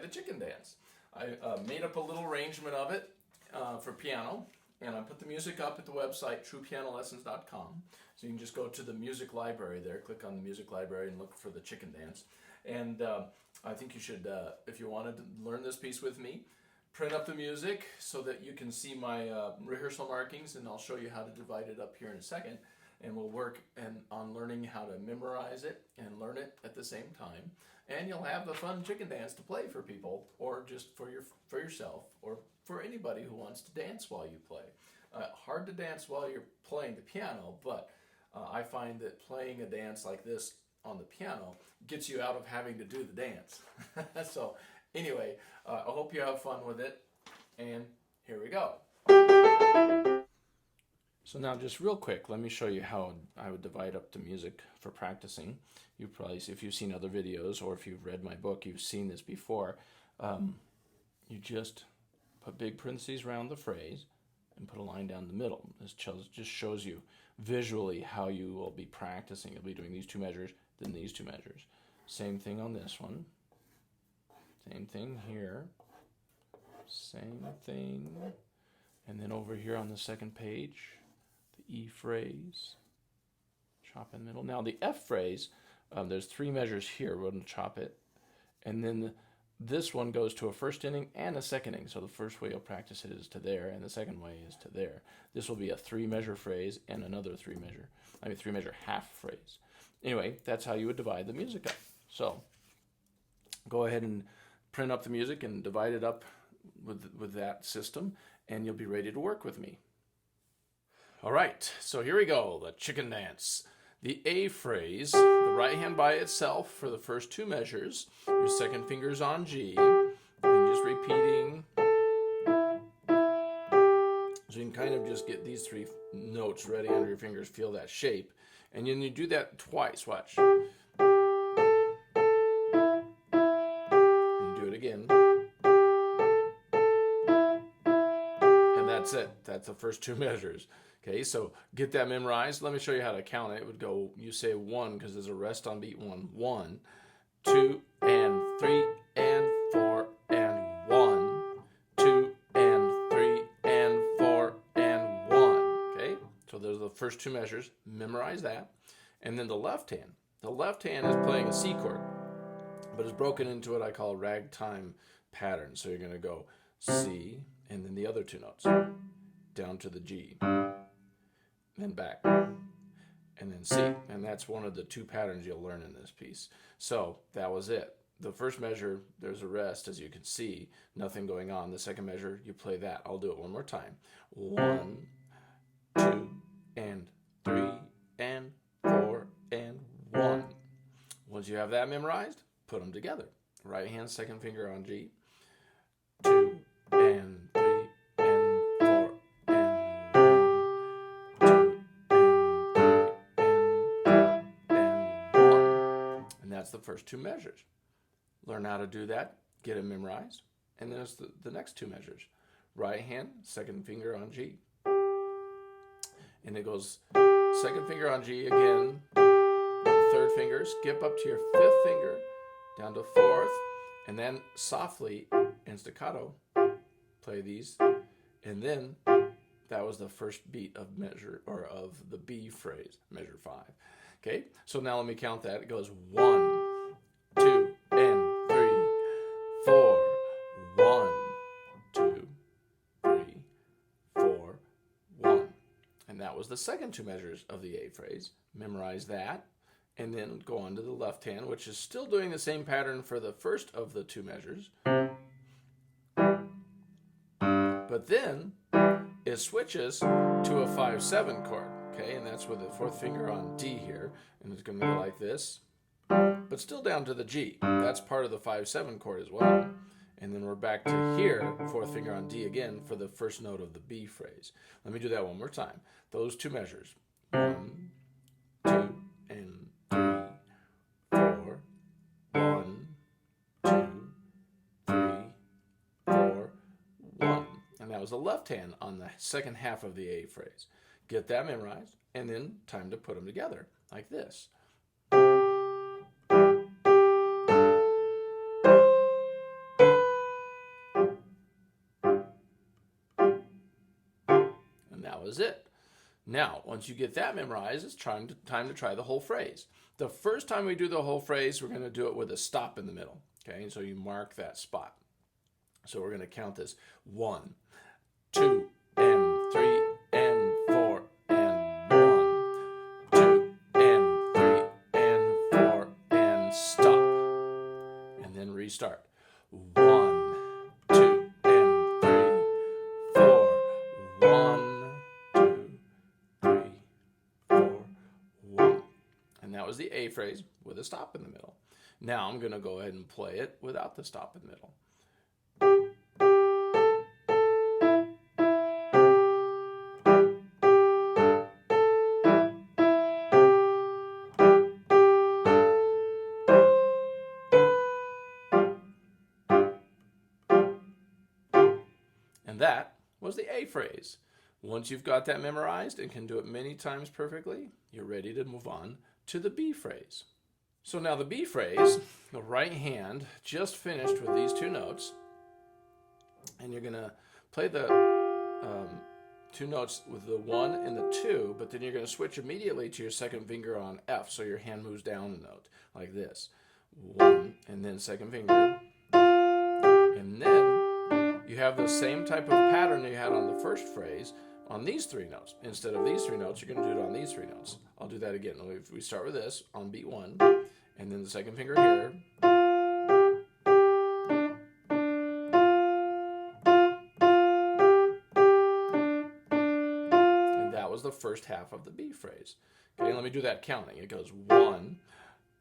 the chicken dance. I made up a little arrangement of it for piano, and I put the music up at the website truepianolessons.com. So you can just go to the music library there, click on the music library and look for the chicken dance. And I think you should, if you wanted to learn this piece with me, print up the music so that you can see my rehearsal markings, and I'll show you how to divide it up here in a second. And we'll work on learning how to memorize it and learn it at the same time. And you'll have the fun chicken dance to play for people, or just for yourself, or for anybody who wants to dance while you play. Hard to dance while you're playing the piano, but I find that playing a dance like this on the piano gets you out of having to do the dance. So anyway, I hope you have fun with it, and here we go. So now just real quick, let me show you how I would divide up the music for practicing. You probably, if you've seen other videos or if you've read my book, you've seen this before. You just put big parentheses around the phrase and put a line down the middle. This just shows you visually how you will be practicing. You'll be doing these two measures, then these two measures. Same thing on this one. Same thing here. Same thing. And then over here on the second page, the E phrase, chop in the middle. Now the F phrase, there's three measures here. We're going to chop it. And then this one goes to a first inning and a second inning. So the first way you'll practice it is to there, and the second way is to there. This will be a three-measure phrase and another three-measure half phrase. Anyway, that's how you would divide the music up. So go ahead and print up the music and divide it up with that system, and you'll be ready to work with me. All right, so here we go, the chicken dance. The A phrase, the right hand by itself for the first two measures. Your second finger's on G, and just repeating. So you can kind of just get these three notes ready under your fingers, feel that shape. And then you do that twice, watch. And you do it again. And that's it. That's the first two measures. Okay, so get that memorized. Let me show you how to count it. It would go, you say one because there's a rest on beat one. 1, 2, and 3, and 4, and 1. 2, and 3, and 4, and 1. Okay, so those are the first two measures. Memorize that. And then the left hand. The left hand is playing a C chord, but it's broken into what I call a ragtime pattern. So you're going to go C, and then the other two notes, down to the G. Then back, and then C, and that's one of the two patterns you'll learn in this piece. So that was it. The first measure, there's a rest, as you can see, nothing going on. The second measure, you play that. I'll do it one more time. 1, 2, and 3, and 4, and 1. Once you have that memorized, put them together. Right hand, second finger on G. 2, and 3, and 4, and 1. That's the first two measures. Learn how to do that, get it memorized, and then it's the next two measures. Right hand, second finger on G. And it goes second finger on G again, third finger, skip up to your fifth finger, down to fourth, and then softly and staccato play these, and then that was the first beat of measure, or of the B phrase, measure 5. Okay, so now let me count that. It goes 1, 2, and 3, 4. 1, 2, 3, 4, 1. And that was the second two measures of the A phrase. Memorize that, and then go on to the left hand, which is still doing the same pattern for the first of the two measures. But then it switches to a 5-7 chord. Okay, and that's with the fourth finger on D here, and it's going to go like this, but still down to the G. That's part of the 5-7 chord as well. And then we're back to here, fourth finger on D again, for the first note of the B phrase. Let me do that one more time. Those two measures, 1, 2, and 3, 4, 1, 2, 3, 4, 1. And that was the left hand on the second half of the A phrase. Get that memorized, and then time to put them together, like this. was it. Now, once you get that memorized, it's time to try the whole phrase. The first time we do the whole phrase, we're going to do it with a stop in the middle. Okay, and so you mark that spot. So we're going to count this 1, 2, and 3, and 4, and 1, 2, and 3, and 4, and stop. And then restart. 1, 2, and 3, 4, 1, 2, 3, 4, 1. And that was the A phrase with a stop in the middle. Now I'm going to go ahead and play it without the stop in the middle. And that was the A phrase. Once you've got that memorized and can do it many times perfectly, you're ready to move on to the B phrase. So now the B phrase, the right hand just finished with these two notes, and you're going to play the two notes with the 1 and the 2, but then you're going to switch immediately to your second finger on F, so your hand moves down the note like this. 1, and then second finger, and then you have the same type of pattern you had on the first phrase on these 3 notes. Instead of these 3 notes, you're going to do it on these 3 notes. I'll do that again. If we start with this on beat 1, and then the second finger here, and that was the first half of the B phrase. Okay, let me do that counting. It goes 1,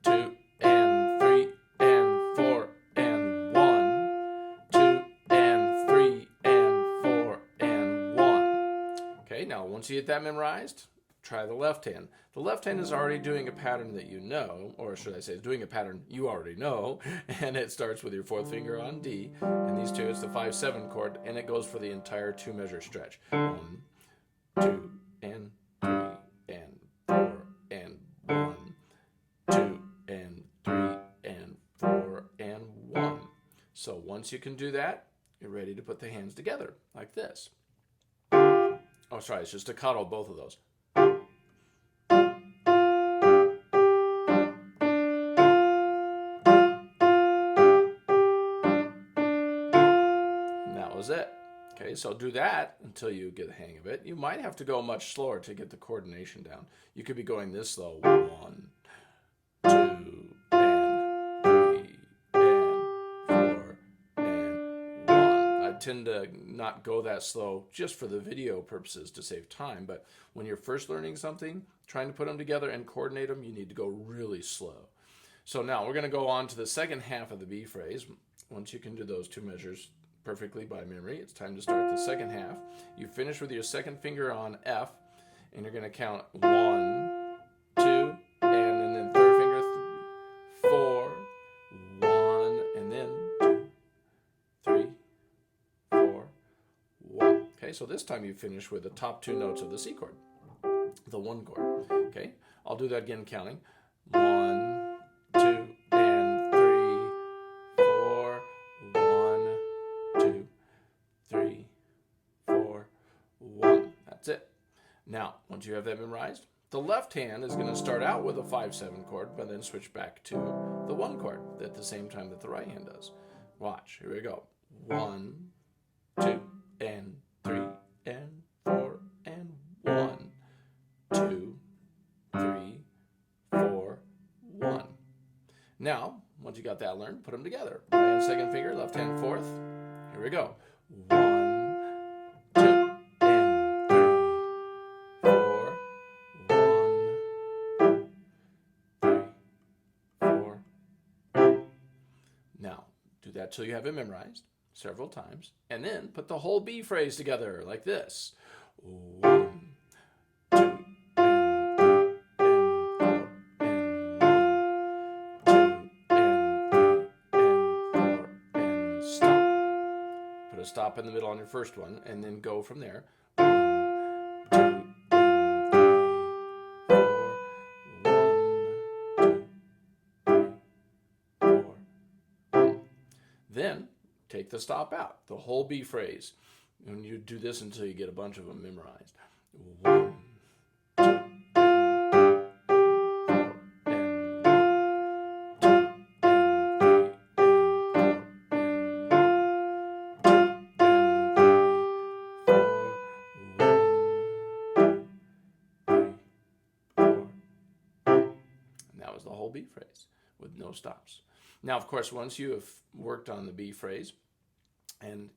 2, and 3, and 4, and 1, 2, and 3, and 4, and 1. Okay, now once you get that memorized, try the left hand. The left hand is already doing a pattern that you know, or should I say, doing a pattern you already know, and it starts with your 4th finger on D, and these two, it's the 5-7 chord, and it goes for the entire 2-measure stretch. 1, 2, and 3, and 4, and 1, 2, and 3, and 4, and 1. So once you can do that, you're ready to put the hands together, like this. Oh, sorry, it's just staccato, both of those. Was it. Okay, so do that until you get the hang of it. You might have to go much slower to get the coordination down. You could be going this slow. 1, 2, and 3, and 4, and 1. I tend to not go that slow just for the video purposes to save time, but when you're first learning something, trying to put them together and coordinate them, you need to go really slow. So now we're going to go on to the second half of the B phrase. Once you can do those 2 measures perfectly by memory, it's time to start the second half. You finish with your second finger on F, and you're going to count 1, 2, and then third finger 4, 1, and then 2, 3, 4, 1. Okay, so this time you finish with the top 2 notes of the C chord, the 1 chord. Okay, I'll do that again counting. 1, 2, and 3, 4, 1, 2, 3, 4, 1. That's it. Now, once you have that memorized, the left hand is going to start out with a 5-7 chord, but then switch back to the 1 chord at the same time that the right hand does. Watch. Here we go. 1, 2, and 3, and 4, and 1, 2, 3, 4, 1. Now, once you got that learned, put them together. Right hand second finger, left hand 4th. Here we go. 1, 2, and 3, 4, 1, 2, 3, 4. Now, do that till you have it memorized several times, and then put the whole B phrase together like this. 1, 2, and 3, and 4, and 1, 2, and 3, and 4, and stop. Put a stop in the middle on your first one, and then go from there. 1, 2, and 3, 4, 1, 2, 3, 4, 1. Then take the stop out, the whole B phrase. And you do this until you get a bunch of them memorized. 1, 2, and 4, and that was the whole B phrase with no stops. Now, of course, once you have worked on the B phrase and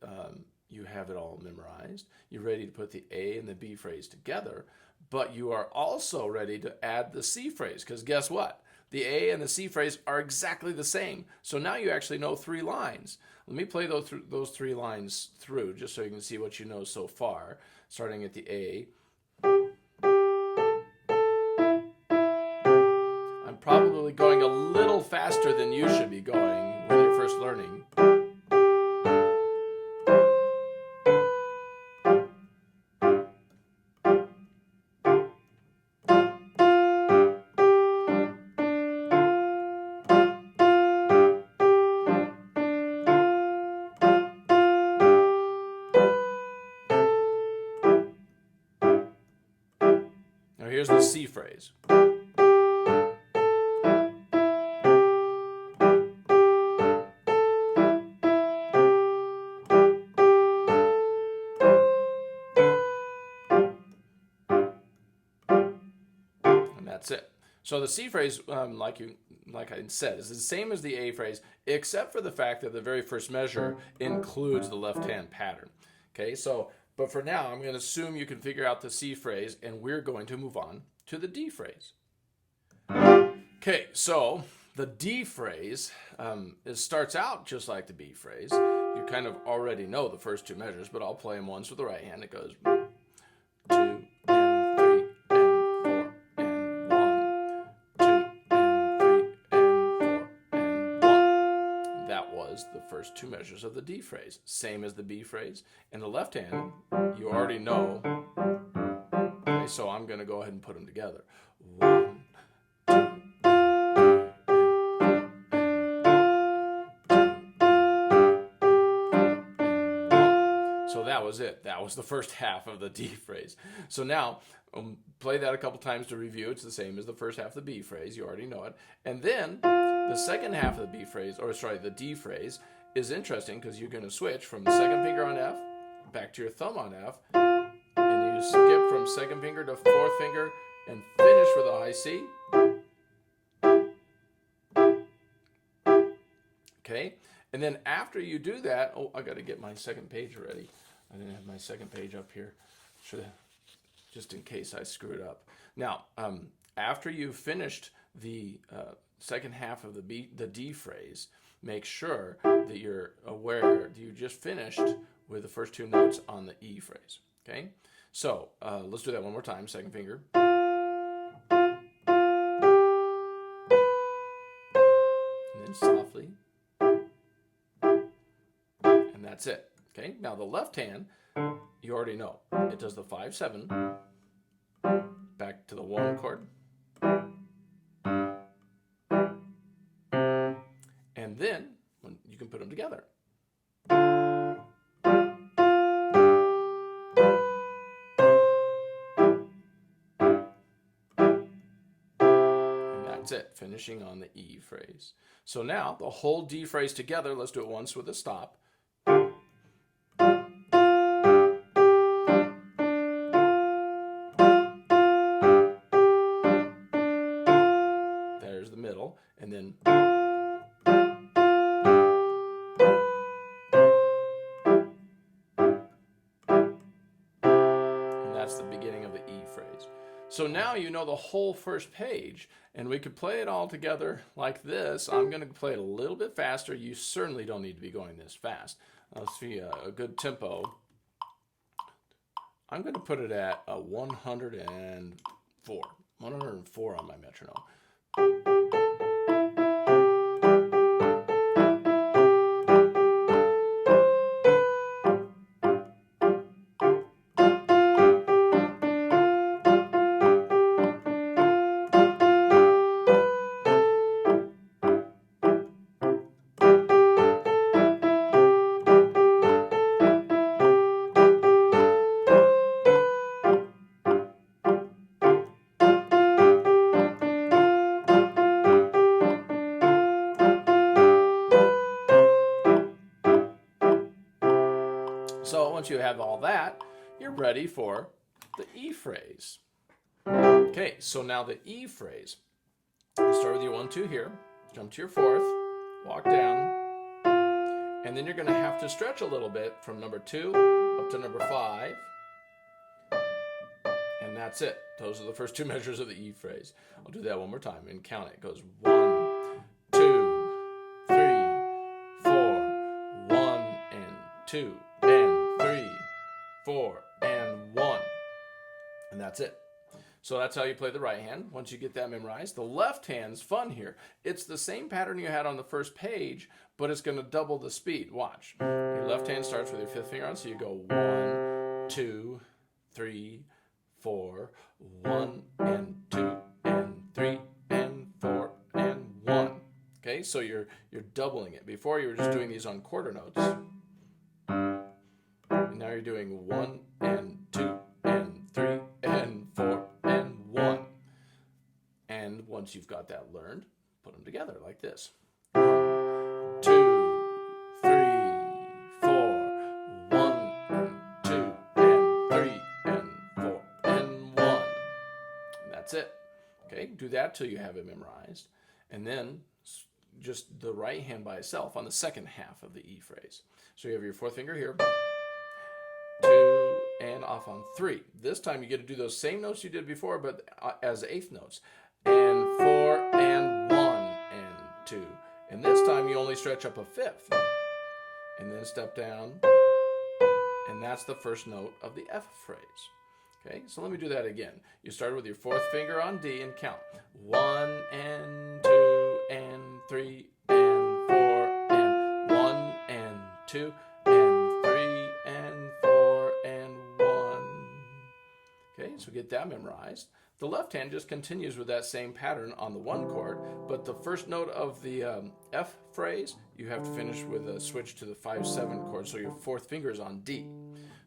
you have it all memorized, you're ready to put the A and the B phrase together, but you are also ready to add the C phrase, because guess what? The A and the C phrase are exactly the same. So now you actually know 3 lines. Let me play those 3 lines through just so you can see what you know so far, starting at the A. I'm probably going a little faster than you should be going when you're first learning. Now here's the C phrase. That's it. So the C phrase, like I said, is the same as the A phrase, except for the fact that the very first measure includes the left-hand pattern. Okay, so, but for now, I'm going to assume you can figure out the C phrase, and we're going to move on to the D phrase. Okay, so the D phrase it starts out just like the B phrase. You kind of already know the first 2 measures, but I'll play them once with the right hand. It goes 2, the first 2 measures of the D phrase, same as the B phrase. In the left hand, you already know. Okay, so I'm going to go ahead and put them together. 1, 2, so that was it. That was the first half of the D phrase. So now, play that a couple times to review. It's the same as the first half of the B phrase. You already know it. And then the second half of the B phrase, or sorry, the D phrase, is interesting because you're going to switch from the second finger on F back to your thumb on F, and you skip from second finger to 4th finger and finish with a high C. Okay, and then after you do that, oh, I got to get my second page ready. I didn't have my second page up here. Should have, just in case I screw it up. Now, after you've finished the second half of the D phrase, make sure that you're aware that you just finished with the first 2 notes on the E phrase. Okay, so let's do that one more time. Second finger, and then softly, and that's it. Okay, now the left hand, you already know it does the 5/7 back to the 1 chord. And then you can put them together. And that's it, finishing on the E phrase. So now the whole D phrase together, let's do it once with a stop. There's the middle, and then that's the beginning of the E phrase. So now you know the whole first page, and we could play it all together like this. I'm going to play it a little bit faster. You certainly don't need to be going this fast. Let's see a good tempo. I'm going to put it at 104. 104 on my metronome. So once you have all that, you're ready for the E phrase. Okay, so now the E phrase. You start with your 1, 2 here, jump to your 4th, walk down, and then you're going to have to stretch a little bit from number 2 up to number 5. And that's it. Those are the first 2 measures of the E phrase. I'll do that one more time and count it. It goes 1, 2, 3, 4, 1 and 2 and 3, 4 and 1. And that's it. So that's how you play the right hand. Once you get that memorized, the left hand's fun here. It's the same pattern you had on the first page, but it's going to double the speed. Watch. Your left hand starts with your 5th finger on, so you go 1, 2, 3, 4, 1 and 2 and 3 and 4 and 1. Okay, so you're doubling it. Before you were just doing these on quarter notes. And now you're doing 1 and 2 and 3 and 4 and 1. And once you've got that learned, put them together like this. 1, 2, 3, 4, 1 and 2 and 3 and 4 and 1. And that's it. Okay, do that till you have it memorized. And then just the right hand by itself on the second half of the E phrase. So you have your 4th finger here, 2, and off on 3. This time you get to do those same notes you did before, but as 8th notes. And 4 and 1 and 2. And this time you only stretch up a 5th. And then step down. And that's the first note of the F phrase. Okay, so let me do that again. You start with your 4th finger on D and count. 1 and 2 and 3 and 4 and 1 and 2 and 3 and 4 and 1. Okay, so get that memorized. The left hand just continues with that same pattern on the 1 chord, but the first note of the F phrase, you have to finish with a switch to the 5/7 chord, so your 4th finger is on D.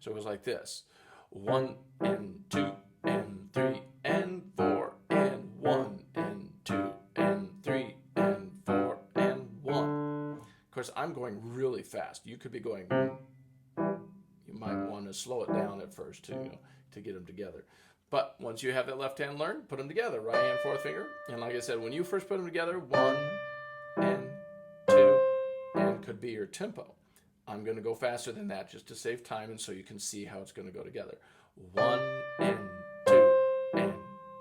So it was like this. 1 and 2 and 3 and 4 and 1 and 2 and 3 and 4 and 1. Of course, I'm going really fast. You could be going, you might want to slow it down at first to get them together. But once you have that left hand learned, put them together. Right hand, 4th finger. And like I said, when you first put them together, 1 and 2 and could be your tempo. I'm going to go faster than that just to save time and so you can see how it's going to go together. 1 and 2 and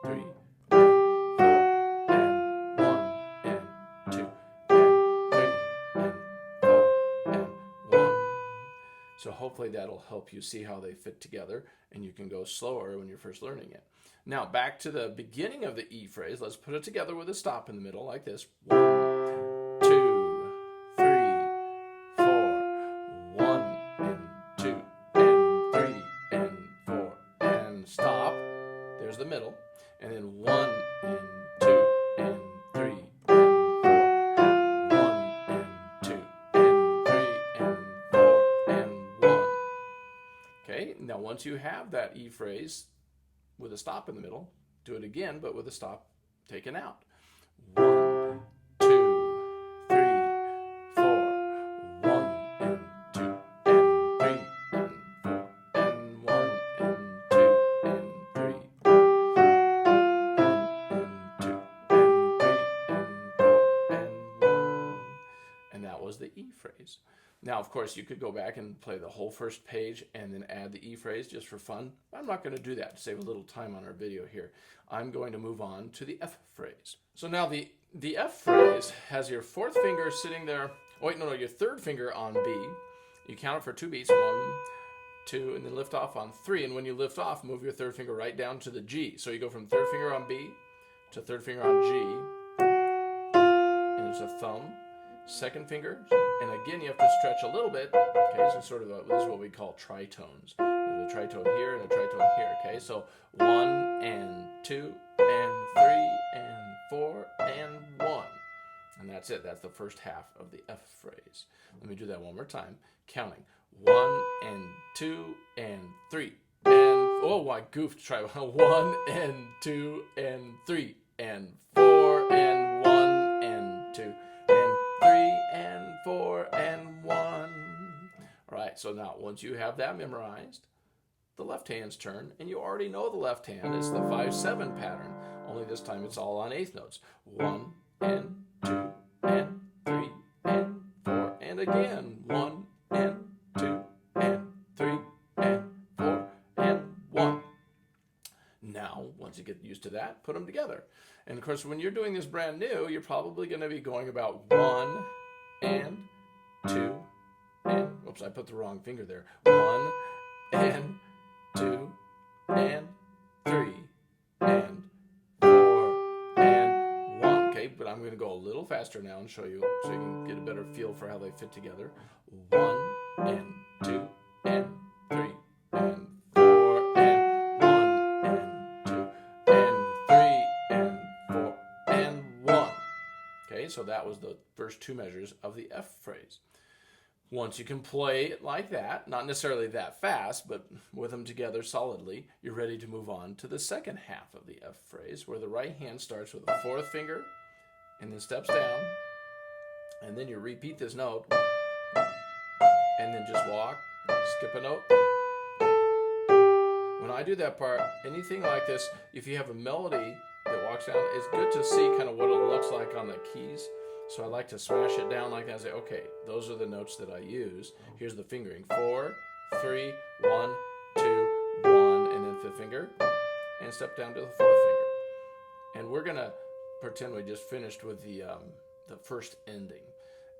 3 and 4 and 1 and 2 and 3 and 4 and 1. So hopefully that'll help you see how they fit together and you can go slower when you're first learning it. Now back to the beginning of the E phrase. Let's put it together with a stop in the middle like this. 1, 2, 3, 4, 1 and 2 and 3 and 4 and stop. There's the middle. And then 1 and 2 and 3 and 4. 1 and 2 and 3 and 4 and 1. Okay, now once you have that E phrase with a stop in the middle, do it again, but with a stop taken out. 1, 2, 3, 4, 1 and 2 and 3 and 4 and 1 and 2 and 3, 1 and 2 and 3 and 4 and 1. And that was the E phrase. Now, of course, you could go back and play the whole first page and then add the E phrase just for fun. I'm not going to do that to save a little time on our video here. I'm going to move on to the F phrase. So now the F phrase has your 4th finger sitting there. Oh, wait, no, your 3rd finger on B. You count it for 2 beats. 1, 2, and then lift off on 3. And when you lift off, move your 3rd finger right down to the G. So you go from 3rd finger on B to 3rd finger on G. And there's a thumb. 2nd finger, and again you have to stretch a little bit. Okay, so sort of this is what we call tritones. There's a tritone here and a tritone here. Okay, so 1 and 2 and 3 and 4 and 1, and that's it. That's the first half of the F phrase. Let me do that one more time, counting 1 and 2 and 3 and oh, I goofed. Try 1 and 2 and 3 and 4 and 1 and 2. 3 and 4 and 1. All right, so now once you have that memorized, the left hand's turn, and you already know the left hand is the 5-7 pattern, only this time it's all on eighth notes. 1 and 2 and 3 and 4, and again 1 and 2 and 3 and 4 and 1. Now, once you get used to that, put them together. And of course, when you're doing this brand new, you're probably going to be going about 1 and 2 and, whoops, I put the wrong finger there. 1 and 2 and 3 and 4 and 1. Okay, but I'm going to go a little faster now and show you so you can get a better feel for how they fit together. 1 and 2 and 3 and 4 and 1 and 2 and 3 and 4 and 1. Okay, so that was the first two measures of the F phrase. Once you can play it like that, not necessarily that fast, but with them together solidly, you're ready to move on to the second half of the F phrase, where the right hand starts with the fourth finger and then steps down, and then you repeat this note, and then just walk, skip a note. When I do that part, anything like this, if you have a melody that walks down, it's good to see kind of what it looks like on the keys. So I like to smash it down like that and say, okay, those are the notes that I use. Here's the fingering. 4, 3, 1, 2, 1, and then fifth finger, and step down to the fourth finger. And we're going to pretend we just finished with the first ending,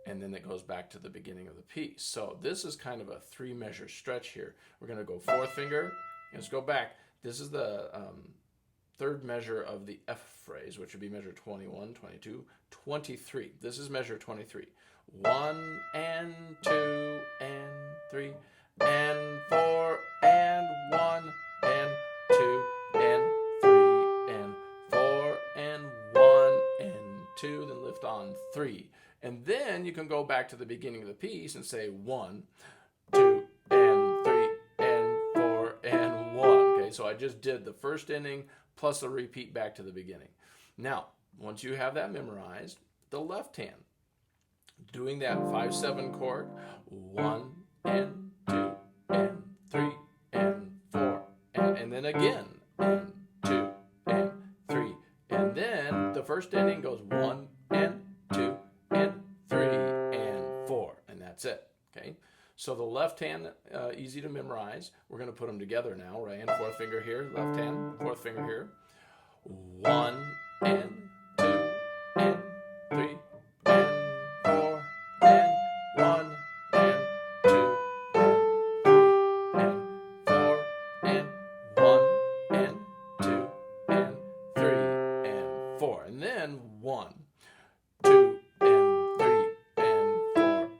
and then it goes back to the beginning of the piece. So this is kind of a 3-measure stretch here. We're going to go fourth finger, and let's go back. This is the third measure of the F phrase, which would be measure 21, 22, 23. This is measure 23. 1 and 2 and 3 and 4 and 1 and 2 and 3 and 4 and 1 and 2. Then lift on 3. And then you can go back to the beginning of the piece and say 1, 2, and 3 and 4 and 1. Okay, so I just did the first ending plus a repeat back to the beginning. Now, once you have that memorized, the left hand, doing that 5-7 chord, 1 and 2 and 3 and 4, and then again, and 2 and 3, and then the first ending goes 1 and 2 and 3 and 4, and that's it, okay? So the left hand, easy to memorize. We're going to put them together now. Right hand, fourth finger here, left hand, fourth finger here. 1 and 2 and 3 and 4 and 1 and 2 and 3 and 4 and 1 and 2 and 3 and 4. And then 1, 2 and 3 and 4 and 1.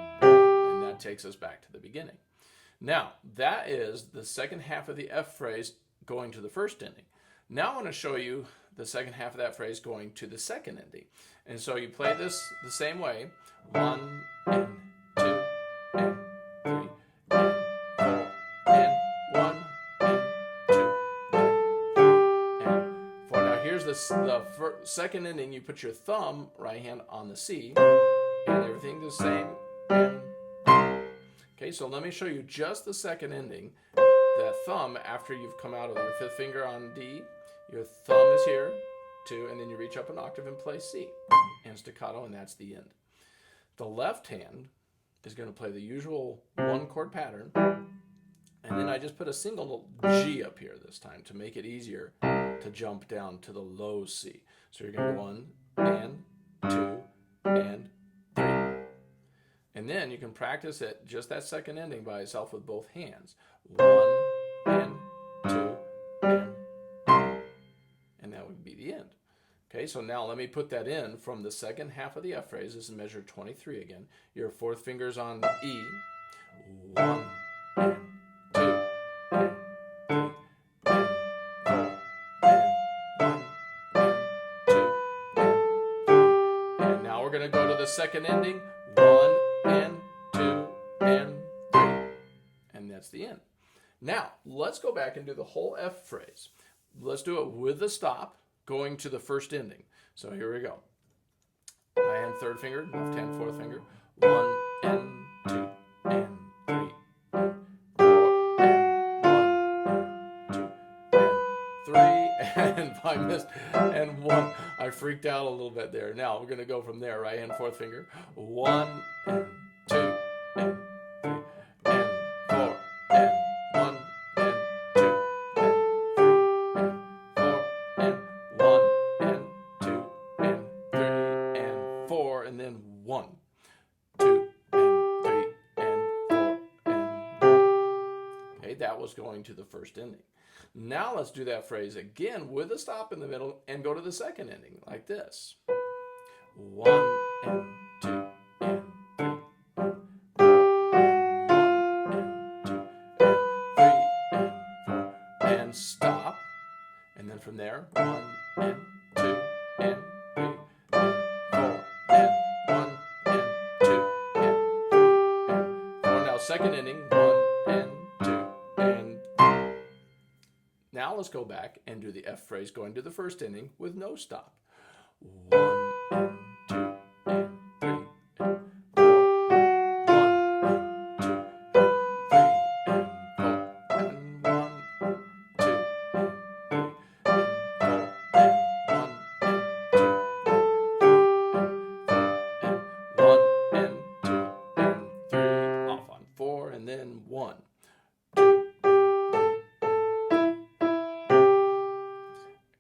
And that takes us back to the beginning. Now, that is the second half of the F phrase going to the first ending. Now I want to show you the second half of that phrase going to the second ending. And so you play this the same way. 1 and 2 and 3 and 4 and 1 and 2 and 3 and 4. Now here's the second ending. You put your thumb, right hand, on the C, and everything's the same. Okay, so let me show you just the second ending. The thumb, after you've come out of your fifth finger on D, your thumb is here, 2, and then you reach up an octave and play C, and staccato, and that's the end. The left hand is going to play the usual 1-chord pattern, and then I just put a single G up here this time to make it easier to jump down to the low C. So you're going to go 1 and 2 and 3. And then you can practice it, just that second ending by itself with both hands. 1 and 2 and that would be the end. Okay, so now let me put that in from the second half of the F phrase. This is measure 23 again. Your fourth finger's on E. 1 and 2 and 3 and 4 and 1 and 2 and 3. And now we're going to go to the second ending. 1 and 2 and 3. And that's the end. Now, let's go back and do the whole F phrase. Let's do it with the stop, going to the first ending. So here we go. Right hand, third finger, left hand, fourth finger. 1 and 2 and 3 I missed. And 1. I freaked out a little bit there. Now we're going to go from there. Right hand, fourth finger. 1 and 2 and 3 and 4 and 1 and 2 and 3 and 4 and 1 and 2 and 3 and 4 and then 1, 2 and 3 and 4 and 1. Okay, that was going to the first ending. Now let's do that phrase again with a stop in the middle and go to the second ending like this. 1 and 2 and 3 and 4 and 1 and 2 and 3 and 4 and stop. And then from there, 1 and 2 and 3 and 4 and 1 and 2 and 3 and 4. Now second ending, 1 and 2 and 3. Now let's go back and do the F phrase going to the first ending with no stop. 1 and 2 and 3 and 4 and 1 and 2 and 3 and 4 and 1 and 2 and 3 and 4 and 1 and 2 and 3 off on 4 and then 1.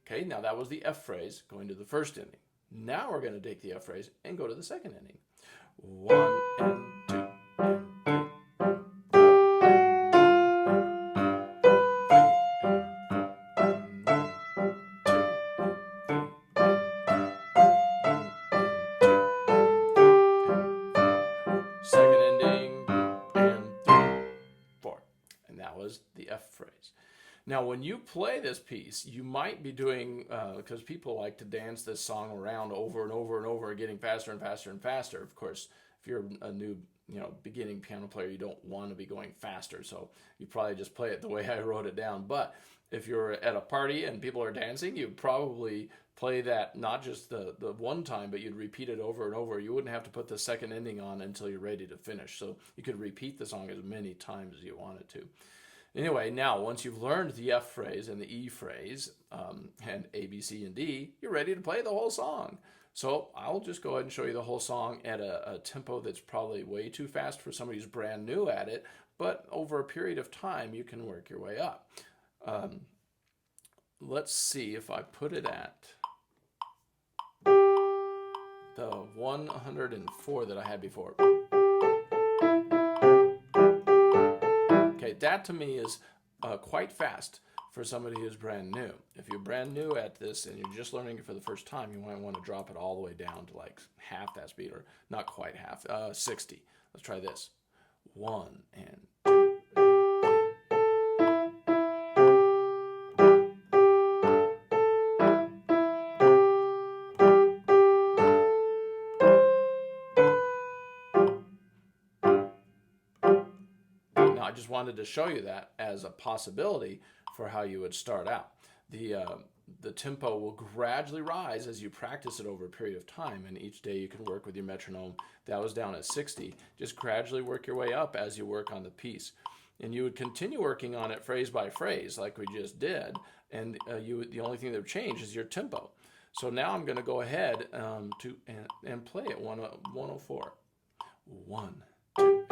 Okay, now that was the F phrase going to the first ending. Now we're going to take the F phrase and go to the second ending. 1 and 2 and 3 and 4 and 1 and 2 and 3. Second ending and 3, 4. And that was the F phrase. Now, when you play this piece, you might be doing, because people like to dance this song around over and over and over, getting faster and faster and faster. Of course, if you're a new, beginning piano player, you don't want to be going faster. So you probably just play it the way I wrote it down. But if you're at a party and people are dancing, you'd probably play that not just the one time, but you'd repeat it over and over. You wouldn't have to put the second ending on until you're ready to finish. So you could repeat the song as many times as you wanted to. Anyway, now once you've learned the F phrase and the E phrase and A, B, C, and D, you're ready to play the whole song. So I'll just go ahead and show you the whole song at a tempo that's probably way too fast for somebody who's brand new at it, but over a period of time, you can work your way up. Let's see if I put it at the 104 that I had before. Okay, that to me is quite fast for somebody who's brand new. If you're brand new at this and you're just learning it for the first time, you might want to drop it all the way down to like half that speed, or not quite half, 60. Let's try this. 1 and 2. I just wanted to show you that as a possibility for how you would start out. The tempo will gradually rise as you practice it over a period of time, and each day you can work with your metronome. That was down at 60. Just gradually work your way up as you work on the piece. And you would continue working on it phrase by phrase like we just did, and the only thing that would change is your tempo. So now I'm going to go ahead and play it 104. 1, 2.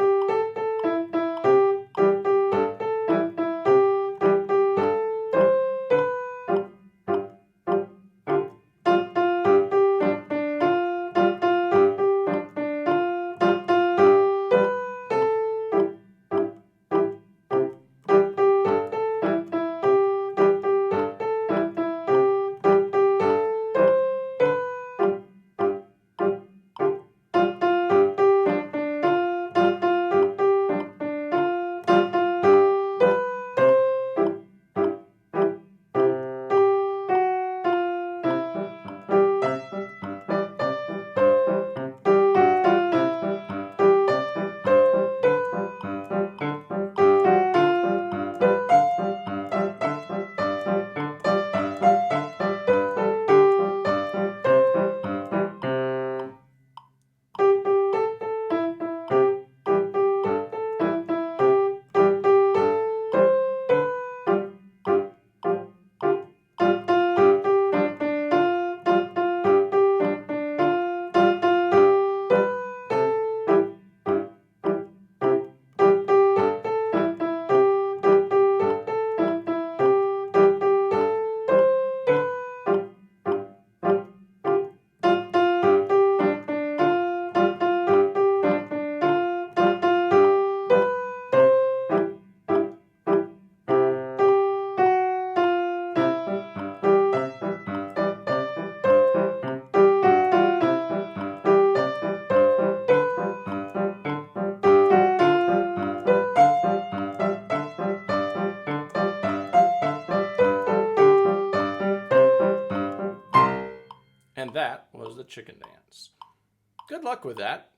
that was the chicken dance. Good luck with that.